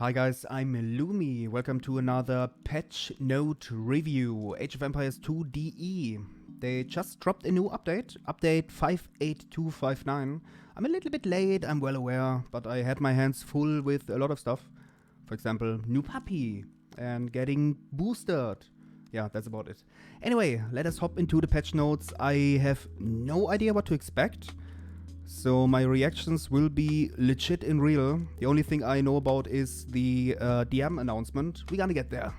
Hi guys, I'm Loomy. Welcome to another patch note review. Age of Empires 2 DE. They just dropped a new update, update 58259. I'm a little bit late, I'm well aware, but I had my hands full with a lot of stuff. For example, new puppy and getting boosted. Yeah, that's about it. Anyway, let us hop into the patch notes. I have no idea what to expect, so my reactions will be legit and real. The only thing I know about is the DM announcement. We're gonna get there.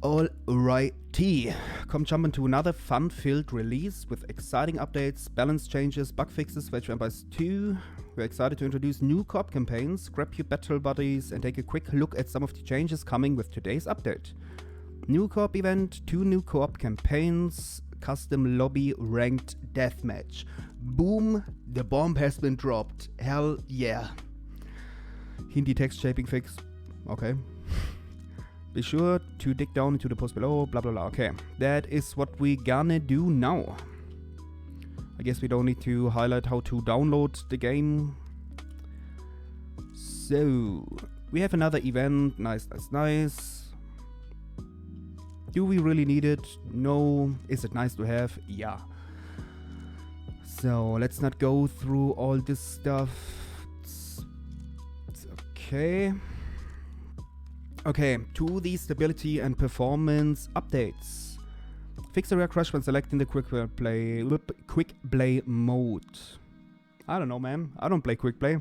Alrighty, come jump into another fun-filled release with exciting updates, balance changes, bug fixes for Age of Empires 2. We're excited to introduce new co-op campaigns, grab your battle buddies, and take a quick look at some of the changes coming with today's update. New co-op event, 2 new co-op campaigns, custom lobby ranked deathmatch. Boom, the bomb has been dropped. Hell yeah. Hindi text shaping fix. Okay. Be sure to dig down into the post below, blah blah blah. Okay, that is what we gonna do now. I guess we don't need to highlight how to download the game. So, we have another event. Nice, nice, nice. Do we really need it? No. Is it nice to have? Yeah. So, let's not go through all this stuff. It's okay. Okay, to the stability and performance updates. Fix the rare crash when selecting the quick play mode. I don't know, man. I don't play quick play.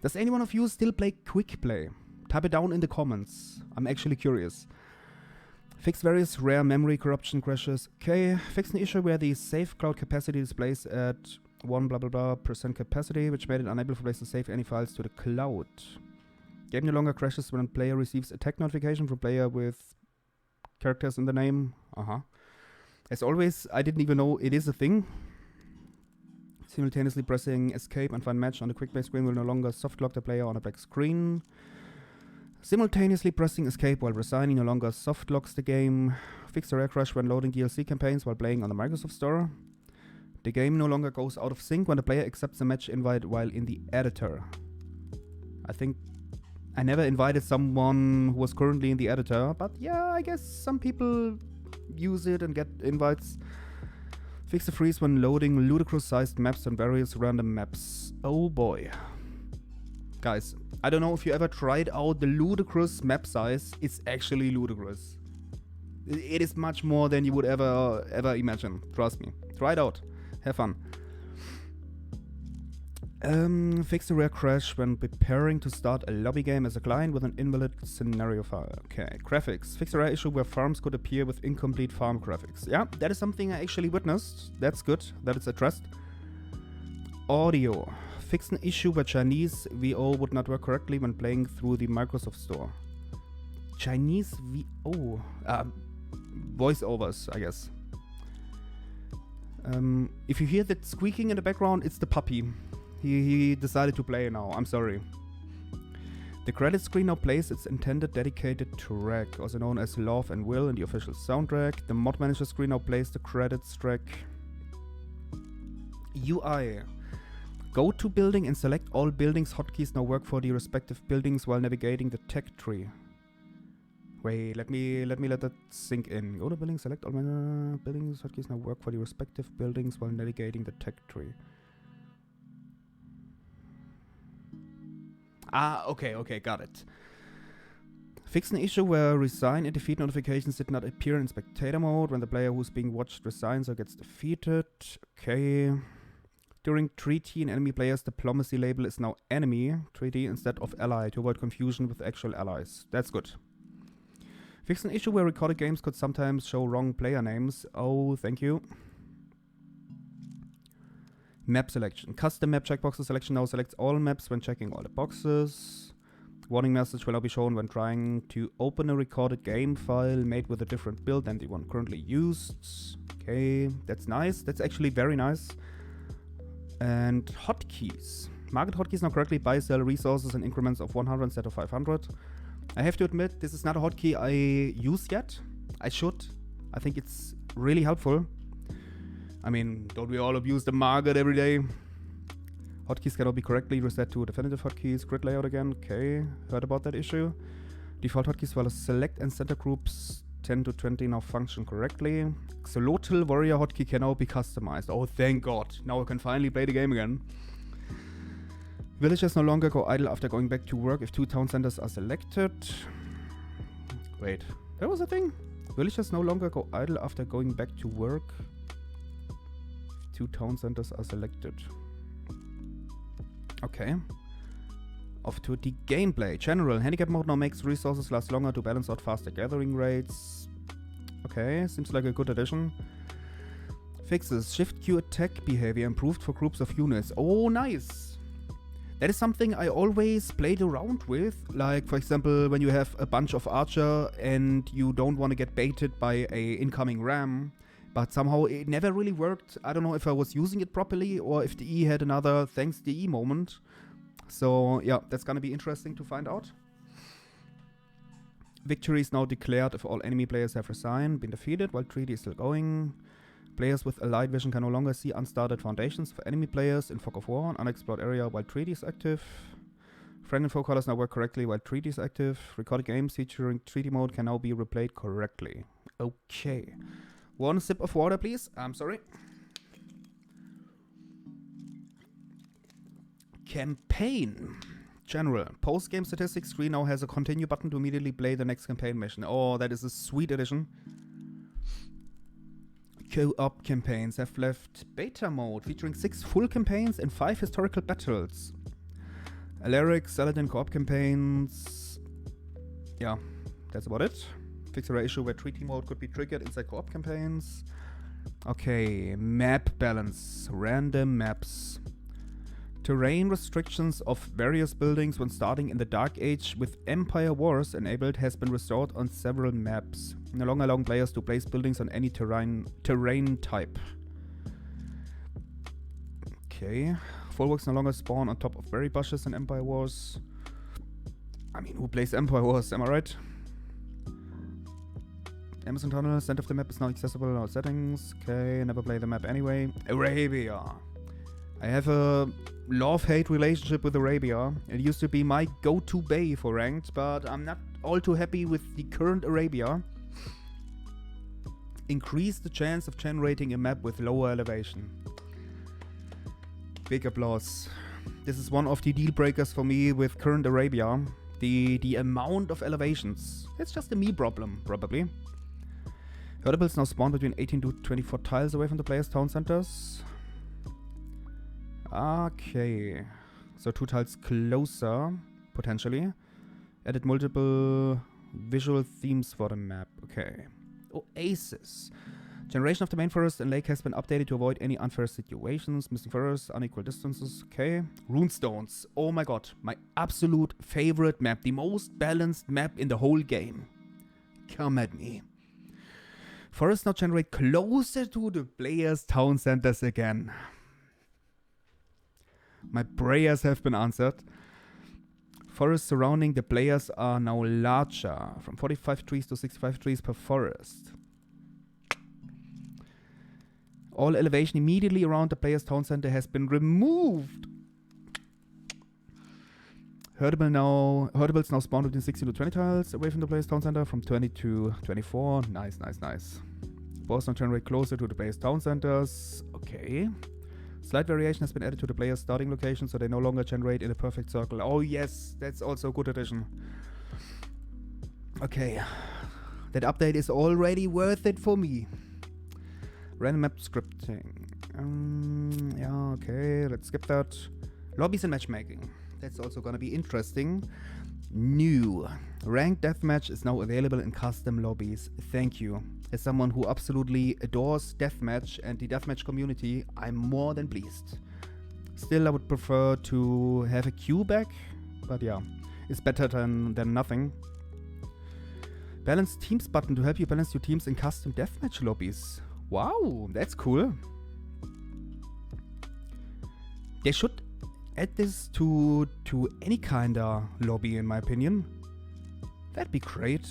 Does anyone of you still play quick play? Type it down in the comments. I'm actually curious. Fix various rare memory corruption crashes. Okay, fix an issue where the save cloud capacity displays at 1 blah blah blah % capacity, which made it unable for players to save any files to the cloud. Game no longer crashes when a player receives attack notification from player with characters in the name. As always, I didn't even know it is a thing. Simultaneously pressing escape and find match on the quick play screen will no longer soft lock the player on a black screen. Simultaneously pressing escape while resigning no longer soft locks the game. Fix the rare crash when loading DLC campaigns while playing on the Microsoft Store. The game no longer goes out of sync when the player accepts a match invite while in the editor. I think I never invited someone who was currently in the editor, but yeah, I guess some people use it and get invites. Fix the freeze when loading Ludicrous sized maps and various random maps. Oh boy. Guys, I don't know if you ever tried out the Ludicrous map size. It's actually ludicrous. It is much more than you would ever imagine. Trust me. Try it out. Have fun. Fix the rare crash when preparing to start a lobby game as a client with an invalid scenario file. Okay, graphics. Fix the rare issue where farms could appear with incomplete farm graphics. Yeah, that is something I actually witnessed. That's good that it's addressed. Audio. Fix an issue where Chinese VO would not work correctly when playing through the Microsoft Store. Chinese VO? Voiceovers, I guess. If you hear that squeaking in the background, it's the puppy. He decided to play now, I'm sorry. The credit screen now plays its intended dedicated track, also known as Love and Will in the official soundtrack. The mod manager screen now plays the credits track. UI. Go to building and select all buildings. Hotkeys now work for the respective buildings while navigating the tech tree. Wait, let that sink in. Go to building, select all buildings. Hotkeys now work for the respective buildings while navigating the tech tree. Okay, got it. Fix an issue where resign and defeat notifications did not appear in spectator mode when the player who's being watched resigns or gets defeated. Okay. During treaty and enemy players, diplomacy label is now enemy treaty instead of ally to avoid confusion with actual allies. That's good. Fix an issue where recorded games could sometimes show wrong player names. Oh, thank you. Map selection. Custom map checkboxes selection now selects all maps when checking all the boxes. Warning message will now be shown when trying to open a recorded game file made with a different build than the one currently used. Okay, that's nice. That's actually very nice. And hotkeys. Market hotkeys now correctly buy, sell resources in increments of 100 instead of 500. I have to admit, this is not a hotkey I use yet. I should. I think it's really helpful. I mean, don't we all abuse the market every day? Hotkeys cannot be correctly reset to definitive hotkeys. Grid layout again. Okay, heard about that issue. Default hotkeys for the select and center groups 10 to 20 now function correctly. Xolotl warrior hotkey can now be customized. Oh, thank God. Now I can finally play the game again. Villagers no longer go idle after going back to work if 2 town centers are selected. Wait, that was a thing? Villagers no longer go idle after going back to work if 2 town centers are selected. Okay. Off to the gameplay. General. Handicap mode now makes resources last longer to balance out faster gathering rates. Okay, seems like a good addition. Fixes. Shift Q attack behavior improved for groups of units. Oh, nice! That is something I always played around with. Like, for example, when you have a bunch of archer and you don't want to get baited by a incoming ram. But somehow it never really worked. I don't know if I was using it properly or if the E had another thanks the E moment. So, yeah, that's gonna be interesting to find out. Victory is now declared if all enemy players have resigned, been defeated, while treaty is still going. Players with Allied Vision can no longer see unstarted foundations for enemy players in Fog of War, an unexplored area while treaty is active. Friend and foe colors now work correctly while treaty is active. Recorded games featuring treaty mode can now be replayed correctly. Okay. One sip of water, please. I'm sorry. Campaign. General. Post-game statistics screen now has a continue button to immediately play the next campaign mission. Oh, that is a sweet addition. Co-op campaigns have left beta mode, featuring 6 full campaigns and 5 historical battles. Alaric, Saladin co-op campaigns. Yeah, that's about it. Fix a issue where treaty mode could be triggered inside co-op campaigns. Okay, map balance. Random maps. Terrain restrictions of various buildings when starting in the Dark Age with Empire Wars enabled has been restored on several maps, no longer allowing players to place buildings on any terrain type. Okay. Folwarks no longer spawn on top of berry bushes in Empire Wars. I mean, who plays Empire Wars, am I right? Amazon Tunnel, center of the map is now accessible in all settings. Okay, never play the map anyway. Arabia. I have a love-hate relationship with Arabia. It used to be my go-to bay for ranked, but I'm not all too happy with the current Arabia. Increase the chance of generating a map with lower elevation. Big applause. This is one of the deal breakers for me with current Arabia. The amount of elevations. It's just a me problem, probably. Herdables now spawn between 18 to 24 tiles away from the player's town centers. Okay. So 2 tiles closer, potentially. Added multiple visual themes for the map. Okay. Oasis. Generation of the main forest and lake has been updated to avoid any unfair situations. Missing forests, unequal distances. Okay. Runestones. Oh my god. My absolute favorite map. The most balanced map in the whole game. Come at me. Forests now generate closer to the player's town centers again. My prayers have been answered. Forests surrounding the players are now larger, from 45 trees to 65 trees per forest. All elevation immediately around the player's town center has been removed. Herdables now spawn between 16 to 20 tiles away from the player's town center, from 20 to 24. Nice, nice, nice. Boss now generate closer to the player's town centers. Okay. Slight variation has been added to the player's starting location, so they no longer generate in a perfect circle. Oh yes, that's also a good addition. Okay. That update is already worth it for me. Random map scripting. Yeah, okay, let's skip that. Lobbies and matchmaking. That's also gonna be interesting. New. Ranked Deathmatch is now available in custom lobbies. Thank you. As someone who absolutely adores Deathmatch and the Deathmatch community, I'm more than pleased. Still, I would prefer to have a queue back, but yeah, it's better than nothing. Balance Teams button to help you balance your teams in custom Deathmatch lobbies. Wow, that's cool. They should add this to any kinda lobby, in my opinion. That'd be great.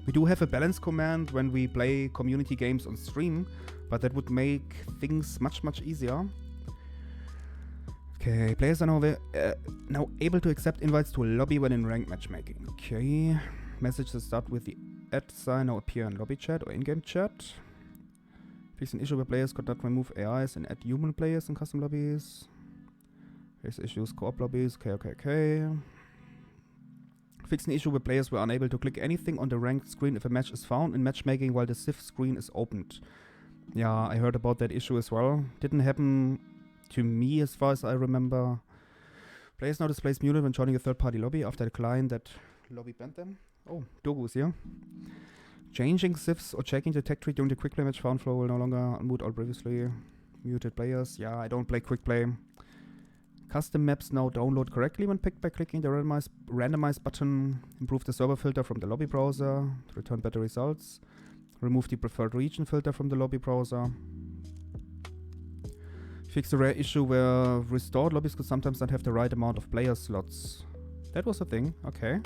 We do have a balance command when we play community games on stream, but that would make things much, much easier. Okay, players are now able to accept invites to a lobby when in ranked matchmaking. Okay, messages start with the @ sign now appear in lobby chat or in-game chat. Fix an issue where players could not remove AIs and add human players in custom lobbies. Fix issues, co-op lobbies, okay. Fix an issue where players were unable to click anything on the ranked screen if a match is found in matchmaking while the Civ screen is opened. Yeah, I heard about that issue as well. Didn't happen to me as far as I remember. Players now displays muted when joining a third-party lobby after the client that lobby banned them. Oh, Dogu's here. Changing civs or checking the tech tree during the quick play match found flow will no longer unmute all previously muted players. Yeah, I don't play quick play. Custom maps now download correctly when picked by clicking the randomize button. Improve the server filter from the lobby browser to return better results. Remove the preferred region filter from the lobby browser. Fix the rare issue where restored lobbies could sometimes not have the right amount of player slots. That was a thing, okay.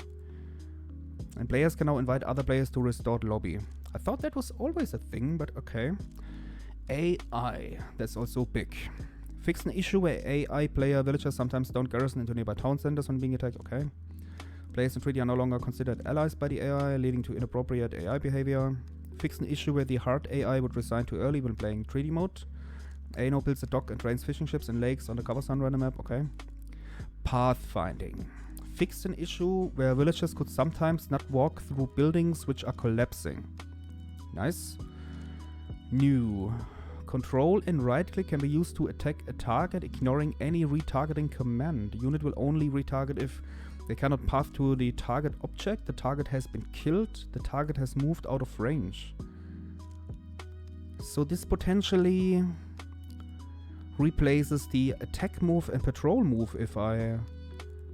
And players can now invite other players to restored lobby. I thought that was always a thing, but okay. AI, that's also big. Fix an issue where AI player villagers sometimes don't garrison into nearby town centers when being attacked, okay. Players in 3D are no longer considered allies by the AI, leading to inappropriate AI behavior. Fix an issue where the hard AI would resign too early when playing 3D mode. Aoe2 builds a dock and trains fishing ships in lakes on the cover sun random map, okay. Pathfinding. Fixed an issue where villagers could sometimes not walk through buildings which are collapsing. Nice. New. Control and right click can be used to attack a target, ignoring any retargeting command. The unit will only retarget if they cannot path to the target object, the target has been killed, the target has moved out of range. So this potentially replaces the attack move and patrol move, if I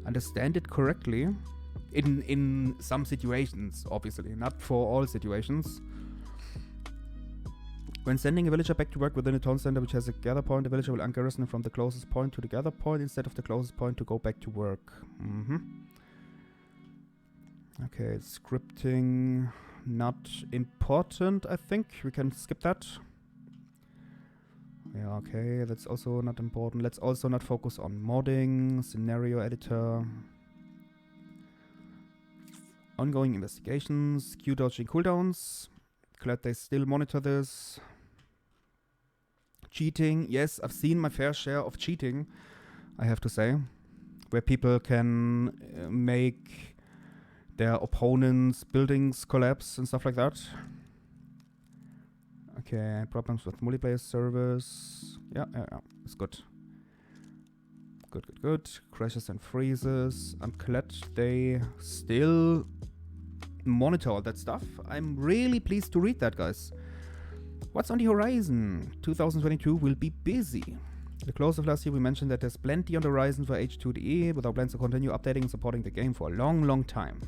understand it correctly. In some situations, obviously, not for all situations. When sending a villager back to work within a town center which has a gather point, the villager will ungarrison from the closest point to the gather point instead of the closest point to go back to work. Okay, scripting, not important, I think. We can skip that. Yeah, okay, that's also not important. Let's also not focus on modding, scenario editor. Ongoing investigations, Q dodging cooldowns. Glad they still monitor this. Cheating, yes, I've seen my fair share of cheating, I have to say. Where people can make their opponents' buildings collapse and stuff like that. Okay, problems with multiplayer servers. Yeah, it's good. Good. Crashes and freezes. I'm glad they still monitor all that stuff. I'm really pleased to read that, guys. What's on the horizon? 2022 will be busy. At the close of last year, we mentioned that there's plenty on the horizon for Aoe2 de Jan, with our plans to continue updating and supporting the game for a long time.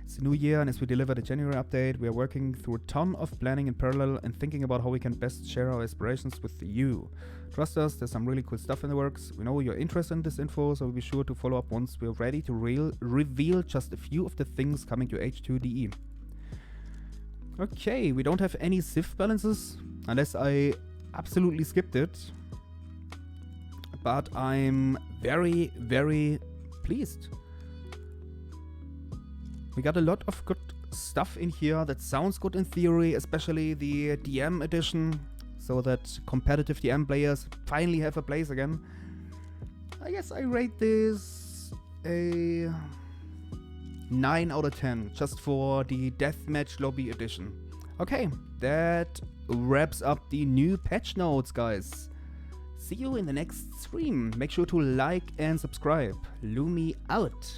It's a new year, and as we deliver the January update, we are working through a ton of planning in parallel and thinking about how we can best share our aspirations with you. Trust us, there's some really cool stuff in the works. We know you're interested in this info, so we'll be sure to follow up once we're ready to reveal just a few of the things coming to Aoe2 de Jan. Okay, we don't have any Civ balances, unless I absolutely skipped it. But I'm very pleased. We got a lot of good stuff in here that sounds good in theory, especially the DM edition, so that competitive DM players finally have a place again. I guess I rate this a 9 out of 10, just for the Deathmatch Lobby edition. Okay, that wraps up the new patch notes, guys. See you in the next stream. Make sure to like and subscribe. Loomy out.